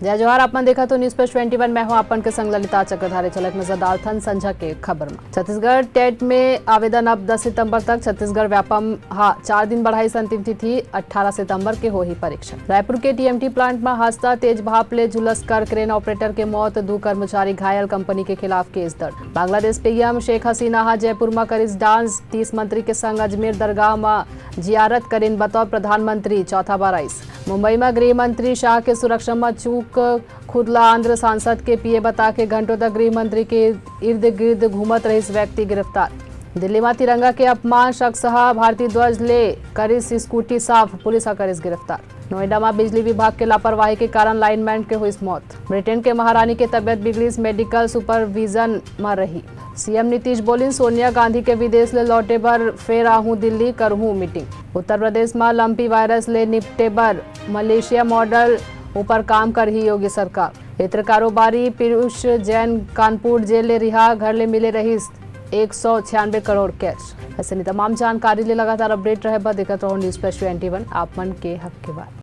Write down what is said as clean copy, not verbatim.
जय जोहार। अपन देखा तो न्यूज प्लस 21 में हूं अपन के संग ललिता चक्रधारी। चलक नजर डालथन संझा के खबर में। छत्तीसगढ़ टेट में आवेदन अब 10 सितंबर तक। छत्तीसगढ़ व्यापम 4 दिन बढ़ाई अंतिम तिथि 18 सितंबर के हो ही परीक्षा। रायपुर के टीएमटी प्लांट में हादसा, तेज भाप ले झुलस कर क्रेन ऑपरेटर के मौत, 2 कर्मचारी घायल, कंपनी के खिलाफ केस दर्ज। बांग्लादेश पीएम शेख हसीना जयपुर में करिस डांस, 30 मंत्री के संग अजमेर दरगाह में जियारत करेन बतौर प्रधानमंत्री चौथा बार आइस। मुंबई में गृह मंत्री शाह के सुरक्षा में चूक, खुदला आंध्र सांसद के पिए बता के घंटों तक गृह मंत्री के इर्द गिर्द घूमत रही व्यक्ति गिरफ्तार। दिल्ली में तिरंगा के अपमान, शख्स भारतीय ध्वज ले करिस स्कूटी साफ, पुलिस करिस गिरफ्तार। नोएडा में बिजली विभाग के लापरवाही के कारण लाइनमैन के हुई मौत। ब्रिटेन के महारानी की तबियत बिगड़ी, मेडिकल सुपरविजन में रही। सीएम नीतीश बोलिन, सोनिया गांधी के विदेश ले लौटे पर फिर आहूं दिल्ली करहूं मीटिंग। उत्तर प्रदेश में लंपी वायरस ले निपटे पर मलेशिया मॉडल ऊपर काम कर ही योगी सरकार। इत्र कारोबारी पीयूष जैन कानपुर जेल ले रिहा, घर ले मिले रही 196 करोड़ कैश। ऐसे तमाम जानकारी ले लगातार अपडेट रहे देखते रहो न्यूज प्लस 21 आप मन के हक के बाद।